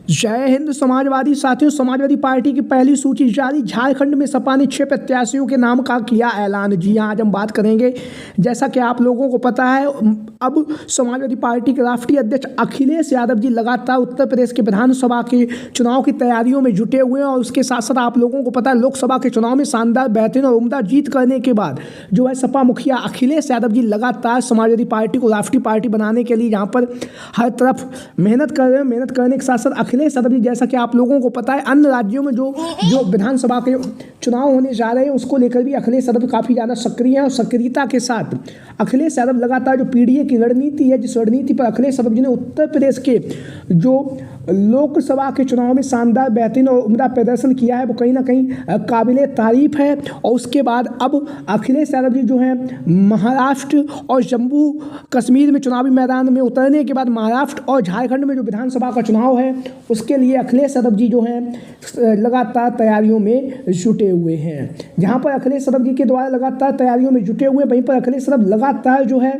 जय हिंद समाजवादी साथियों, समाजवादी पार्टी की पहली सूची जारी। झारखंड में सपा ने 6 प्रत्याशियों के नाम का किया ऐलान। जी हाँ, आज हम बात करेंगे। जैसा कि आप लोगों को पता है, अब समाजवादी पार्टी के राष्ट्रीय अध्यक्ष अखिलेश यादव जी लगातार उत्तर प्रदेश के विधानसभा के चुनाव की तैयारियों में जुटे हुए हैं। और उसके साथ साथ आप लोगों को पता है, लोकसभा के चुनाव में शानदार, बेहतरीन और उम्दा जीत करने के बाद जो है सपा मुखिया अखिलेश यादव जी लगातार समाजवादी पार्टी को राष्ट्रीय पार्टी बनाने के लिए यहाँ पर हर तरफ मेहनत कर रहे हैं। मेहनत करने के साथ साथ अखिलेश यादव जी, जैसा कि आप लोगों को पता है, अन्य राज्यों में जो विधानसभा के चुनाव होने जा रहे हैं उसको लेकर भी अखिलेश यादव काफ़ी ज़्यादा सक्रिय है। और सक्रियता के साथ अखिलेश यादव लगातार जो पीडीए की रणनीति है, जिस रणनीति पर अखिलेश यादव जी ने उत्तर प्रदेश के जो लोकसभा के चुनाव में शानदार, बेहतरीन और उम्दा प्रदर्शन किया है, वो कहीं ना कहीं काबिले तारीफ है। और उसके बाद अब अखिलेश यादव जी जो है महाराष्ट्र और जम्मू कश्मीर में चुनावी मैदान में उतरने के बाद महाराष्ट्र और झारखंड में जो विधानसभा का चुनाव है उसके लिए अखिलेश यादव जी जो हैं लगातार तैयारियों में जुटे हुए हैं। जहां पर अखिलेश यादव जी के द्वारा लगातार तैयारियों में जुटे हुए, वहीं पर अखिलेश यादव लगातार जो है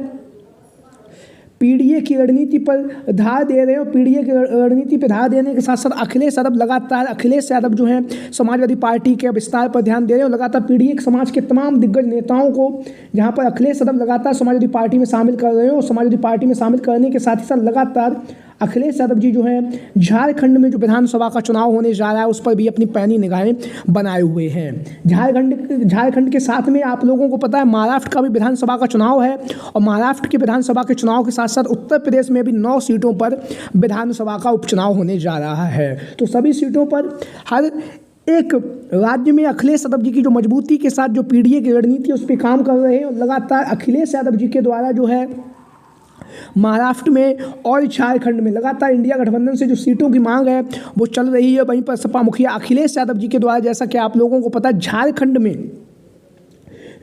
पीडीए की रणनीति पर धार दे रहे हैं। और पीडीए की रणनीति पर धार देने के साथ साथ अखिलेश यादव जो हैं समाजवादी पार्टी के विस्तार पर ध्यान दे रहे हैं। और लगातार पीडीए समाज के तमाम दिग्गज नेताओं को जहां पर अखिलेश यादव लगातार समाजवादी पार्टी में शामिल कर रहे हैं। और समाजवादी पार्टी में शामिल करने के साथ ही साथ लगातार अखिलेश यादव जी जो हैं झारखंड में जो विधानसभा का चुनाव होने जा रहा है उस पर भी अपनी पैनी निगाहें बनाए हुए हैं। झारखंड के साथ में आप लोगों को पता है महाराष्ट्र का भी विधानसभा का चुनाव है। और महाराष्ट्र के विधानसभा के चुनाव के साथ साथ उत्तर प्रदेश में भी 9 सीटों पर विधानसभा का उपचुनाव होने जा रहा है। तो सभी सीटों पर हर एक राज्य में अखिलेश यादव जी की जो मजबूती के साथ जो पीडीए की रणनीति है उस पर काम कर रहे हैं। और लगातार अखिलेश यादव जी के द्वारा जो है महाराष्ट्र में और झारखंड में लगातार इंडिया गठबंधन से जो सीटों की मांग है वो चल रही है। वहीं पर सपा मुखिया अखिलेश यादव जी के द्वारा, जैसा कि आप लोगों को पता है, झारखंड में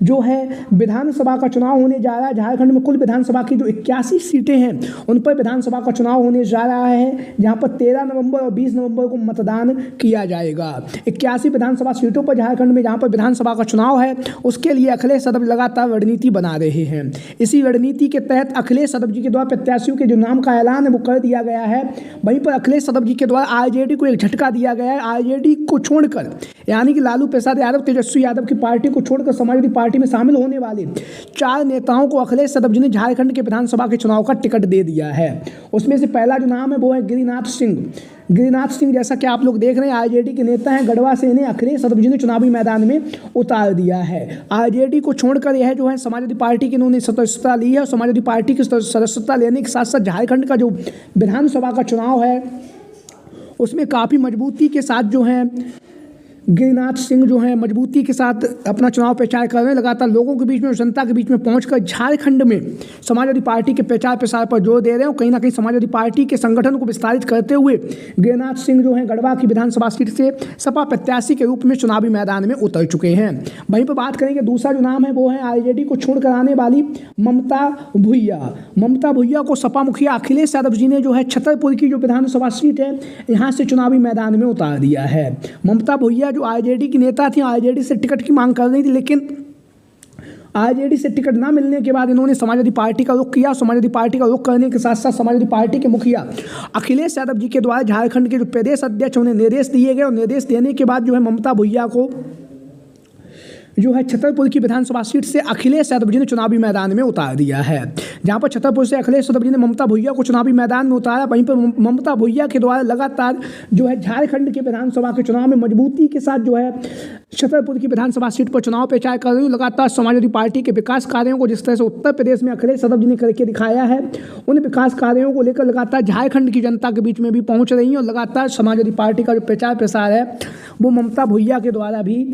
जो है विधानसभा का चुनाव होने जा रहा है। झारखंड में कुल विधानसभा की जो 81 सीटें हैं उन पर विधानसभा का चुनाव होने जा रहा है, जहां पर 13 नवंबर और 20 नवंबर को मतदान किया जाएगा। 81 विधानसभा सीटों पर झारखंड में जहां पर विधानसभा का चुनाव है उसके लिए अखिलेश यादव लगातार रणनीति बना रहे हैं। इसी रणनीति के तहत अखिलेश यादव जी के द्वारा प्रत्याशियों के जो नाम का ऐलान है वो कर दिया गया है। वहीं पर अखिलेश यादव जी के द्वारा आरजेडी को एक झटका दिया गया है। आरजेडी को छोड़कर, यानी कि लालू प्रसाद यादव, तेजस्वी यादव की पार्टी को छोड़कर समाजवादी पार्टी में शामिल होने वाले 4 नेताओं को अखिलेश यादव जी ने झारखंड के विधानसभा के चुनाव का टिकट दे दिया है। उसमें से पहला जो नाम है वो है गिरिनाथ सिंह। जैसा कि आप लोग देख रहे हैं, आरजेडी के नेता हैं। गढ़वा से इन्हें अखिलेश यादव जी ने चुनावी मैदान में उतार दिया है। आरजेडी को छोड़कर यह जो है समाजवादी पार्टी की इन्होंने सदस्यता ली है। और समाजवादी पार्टी की सदस्यता लेने के साथ साथ झारखंड का जो विधानसभा का चुनाव है उसमें काफ़ी मजबूती के साथ जो है गिरिनाथ सिंह जो है मजबूती के साथ अपना चुनाव प्रचार कर रहे हैं। लगातार लोगों के बीच में, जनता के बीच में पहुंचकर झारखंड में समाजवादी पार्टी के प्रचार प्रसार पर जोर दे रहे हैं। और कहीं ना कहीं समाजवादी पार्टी के संगठन को विस्तारित करते हुए गिरिनाथ सिंह जो है गढ़वा की विधानसभा सीट से सपा प्रत्याशी के रूप में चुनावी मैदान में उतर चुके हैं। वहीं पर बात करेंगे, दूसरा जो नाम है वो है आरजेडी को छोड़कर आने वाली ममता भुइया को सपा मुखिया अखिलेश यादव जी ने जो है छतरपुर की जो विधानसभा सीट है यहाँ से चुनावी मैदान में उतार दिया है। ममता भुइया जो आरजेडी की नेता थी, आरजेडी से टिकट की मांग कर रही थी, लेकिन आरजेडी से टिकट ना मिलने के बाद इन्होंने समाजवादी पार्टी का रुख किया। समाजवादी पार्टी का रुख करने के साथ साथ समाजवादी पार्टी के मुखिया अखिलेश यादव जी के द्वारा झारखंड के जो प्रदेश अध्यक्ष उन्हें निर्देश दिए गए। और निर्देश देने के बाद जो है ममता भुइया को जो है छतरपुर की विधानसभा सीट से अखिलेश यादव जी ने चुनावी मैदान में उतार दिया है। जहां पर छतरपुर से अखिलेश यादव जी ने ममता भुइया को चुनावी मैदान में उतारा। वहीं पर ममता भुइया के द्वारा लगातार जो है झारखंड के विधानसभा के चुनाव में मजबूती के साथ जो है छतरपुर की विधानसभा सीट पर चुनाव प्रचार कर रही हूँ। लगातार समाजवादी पार्टी के विकास कार्यों को जिस तरह से उत्तर प्रदेश में अखिलेश यादव जी ने करके दिखाया है, उन विकास कार्यों को लेकर लगातार झारखंड की जनता के बीच में भी पहुँच रही है। और लगातार समाजवादी पार्टी का जो प्रचार प्रसार है वो ममता भुइया के द्वारा भी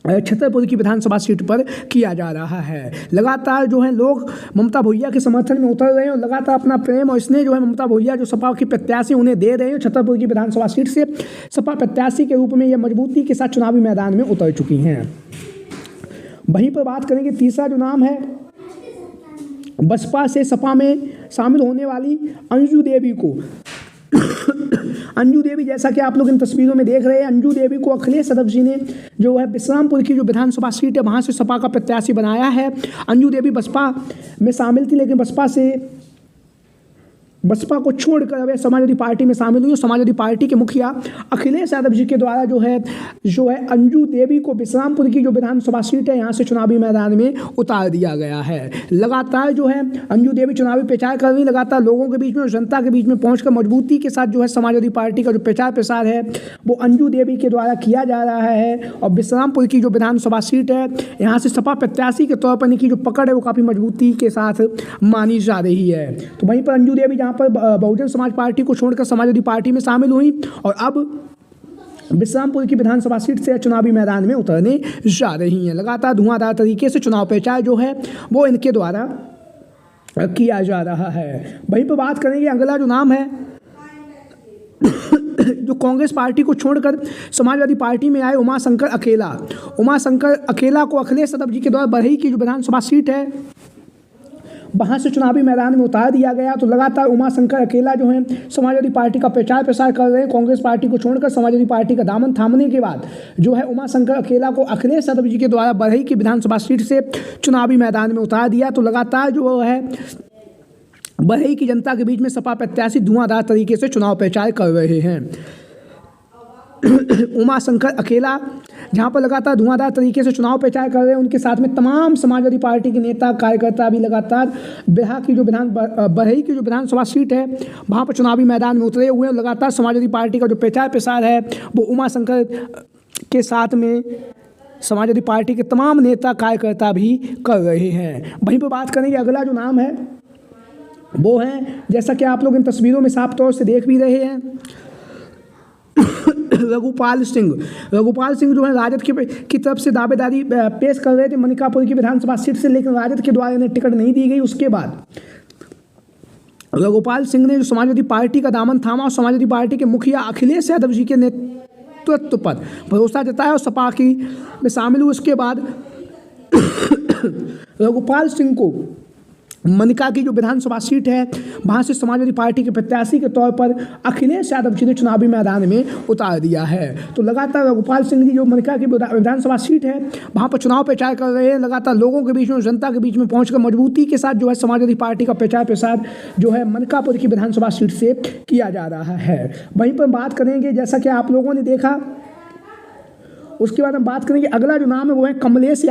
छतरपुर की विधानसभा सीट पर किया जा रहा है। लगातार जो है लोग ममता भुइया के समर्थन में उतर रहे हैं। और लगातार अपना प्रेम और स्नेह जो है ममता भुइया जो सपा की प्रत्याशी उन्हें दे रहे हैं। छतरपुर की विधानसभा सीट से सपा प्रत्याशी के रूप में यह मजबूती के साथ चुनावी मैदान में उतर चुकी हैं। वहीं पर बात करेंगे, तीसरा जो नाम है बसपा से सपा में शामिल होने वाली अंजू देवी को। अंजू देवी, जैसा कि आप लोग इन तस्वीरों में देख रहे हैं, अंजू देवी को अखिलेश यादव जी ने जो है बिश्रामपुर की जो विधानसभा सीट है वहाँ से सपा का प्रत्याशी बनाया है। अंजू देवी बसपा में शामिल थी, लेकिन बसपा से बसपा को छोड़कर अब समाजवादी पार्टी में शामिल हुई। समाजवादी पार्टी के मुखिया अखिलेश यादव जी के द्वारा जो है अंजू देवी को बिश्रामपुर की जो विधानसभा सीट है यहाँ से चुनावी मैदान में उतार दिया गया है। लगातार जो है अंजू देवी चुनावी प्रचार कर रही, लगातार लोगों के बीच में और जनता के बीच में पहुंचकर मजबूती के साथ जो है समाजवादी पार्टी का जो प्रचार प्रसार है वो अंजू देवी के द्वारा किया जा रहा है। और बिश्रामपुर की जो विधानसभा सीट है यहाँ से सपा प्रत्याशी के तौर पर इनकी जो पकड़ है वो काफ़ी मजबूती के साथ मानी जा रही है। तो वहीं पर अंजू देवी जहाँ पर बहुजन समाज पार्टी को छोड़कर समाजवादी पार्टी में शामिल हुई और अब बिश्रामपुर की विधानसभा सीट से चुनावी मैदान में उतरने जा रही हैं। लगातार धुआंधार तरीके से चुनाव प्रचार जो है वो इनके द्वारा किया जा रहा है। वहीं पर बात करेंगे अगला जो नाम है जो कांग्रेस पार्टी को छोड़कर समाजवादी पार्टी में आए उमाशंकर अकेला। उमाशंकर अकेला को अखिलेश यादव जी के द्वारा बरही की जो विधानसभा सीट है वहाँ से चुनावी मैदान में उतार दिया गया। तो लगातार उमाशंकर अकेला जो है समाजवादी पार्टी का प्रचार प्रसार कर रहे हैं। कांग्रेस पार्टी को छोड़कर समाजवादी पार्टी का दामन थामने के बाद जो है उमाशंकर अकेला को अखिलेश यादव जी के द्वारा बरही की विधानसभा सीट से चुनावी मैदान में उतार दिया। तो लगातार जो है बरही की जनता के बीच में सपा प्रत्याशी धुआंधार तरीके से चुनाव प्रचार कर रहे हैं। उमाशंकर अकेला जहां पर लगातार धुआंधार तरीके से चुनाव प्रचार कर रहे हैं, उनके साथ में तमाम समाजवादी पार्टी के नेता कार्यकर्ता भी लगातार बरही की जो विधानसभा सीट है वहां पर चुनावी मैदान में उतरे हुए हैं। लगातार समाजवादी पार्टी का जो प्रचार प्रसार है वो उमाशंकर के साथ में समाजवादी पार्टी के तमाम नेता कार्यकर्ता भी कर रहे हैं। वहीं पर बात करेंगे अगला जो नाम है वो है, जैसा कि आप लोग इन तस्वीरों में साफ तौर से देख भी रहे हैं, रघुपाल सिंह जो है राजद की तरफ से दावेदारी पेश कर रहे थे मनिकापुर की विधानसभा सीट से, लेकिन राजद के द्वारा इन्हें टिकट नहीं दी गई। उसके बाद रघुपाल सिंह ने जो समाजवादी पार्टी का दामन थामा और समाजवादी पार्टी के मुखिया अखिलेश यादव जी के नेतृत्व पर भरोसा जताया और सपा की में शामिल हुए। उसके बाद रघुपाल सिंह को मनिका की जो विधानसभा सीट है वहाँ से समाजवादी पार्टी के प्रत्याशी के तौर पर अखिलेश यादव जी ने चुनावी मैदान में उतार दिया है। तो लगातार रघुपाल सिंह जी जो मनिका की विधानसभा सीट है वहाँ पर चुनाव प्रचार कर रहे हैं। लगातार लोगों के बीच में, जनता के बीच में पहुंचकर मजबूती के साथ जो है समाजवादी पार्टी का प्रचार प्रसार जो है मनिकापुर की विधानसभा सीट से किया जा रहा है। वहीं पर बात करेंगे, जैसा कि आप लोगों ने देखा, उसके बाद हम बात करेंगे अगला जो नाम है वो है कमलेश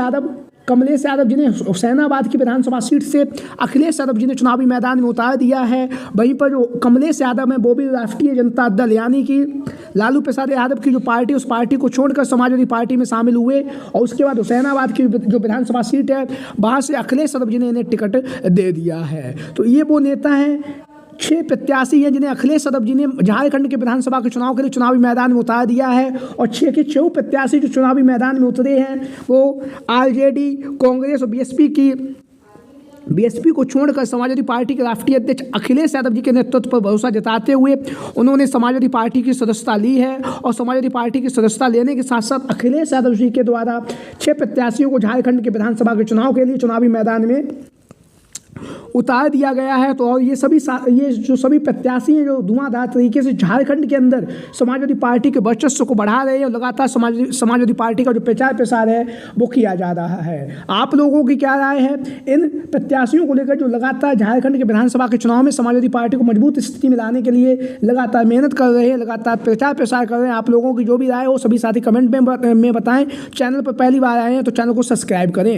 यादव जी ने हुसैनाबाद की विधानसभा सीट से अखिलेश यादव जी ने चुनावी मैदान में उतार दिया है। वहीं पर जो कमलेश यादव है वो भी राष्ट्रीय जनता दल यानी कि लालू प्रसाद यादव की जो पार्टी, उस पार्टी को छोड़कर समाजवादी पार्टी में शामिल हुए और उसके बाद हुसैनाबाद की जो विधानसभा सीट है वहाँ से अखिलेश यादव जी ने इन्हें टिकट दे दिया है। तो ये वो नेता हैं, 6 प्रत्याशी हैं जिन्हें अखिलेश यादव जी ने झारखंड के विधानसभा के चुनाव के लिए चुनावी मैदान में उतार दिया है। और 6 के 6 प्रत्याशी जो चुनावी मैदान में उतरे हैं वो आरजेडी, कांग्रेस और बीएसपी को छोड़कर समाजवादी पार्टी के राष्ट्रीय अध्यक्ष अखिलेश यादव जी के नेतृत्व पर भरोसा जताते हुए उन्होंने समाजवादी पार्टी की सदस्यता ली है। और समाजवादी पार्टी की सदस्यता लेने के साथ साथ अखिलेश यादव जी के द्वारा 6 प्रत्याशियों को झारखंड के विधानसभा के चुनाव के लिए चुनावी मैदान में उतार दिया गया है। तो और ये जो सभी प्रत्याशी हैं जो धुआंधार तरीके से झारखंड के अंदर समाजवादी पार्टी के वर्चस्व को बढ़ा रहे हैं और लगातार समाजवादी पार्टी का जो प्रचार प्रसार है वो किया जा रहा है। आप लोगों की क्या राय है इन प्रत्याशियों को लेकर जो लगातार झारखंड के विधानसभा के चुनाव में समाजवादी पार्टी को मजबूत स्थिति में लाने के लिए लगातार मेहनत कर रहे हैं, लगातार प्रचार प्रसार कर रहे हैं? आप लोगों की जो भी राय हो सभी साथी कमेंट में बताएं। चैनल पर पहली बार आए हैं तो चैनल को सब्सक्राइब करें।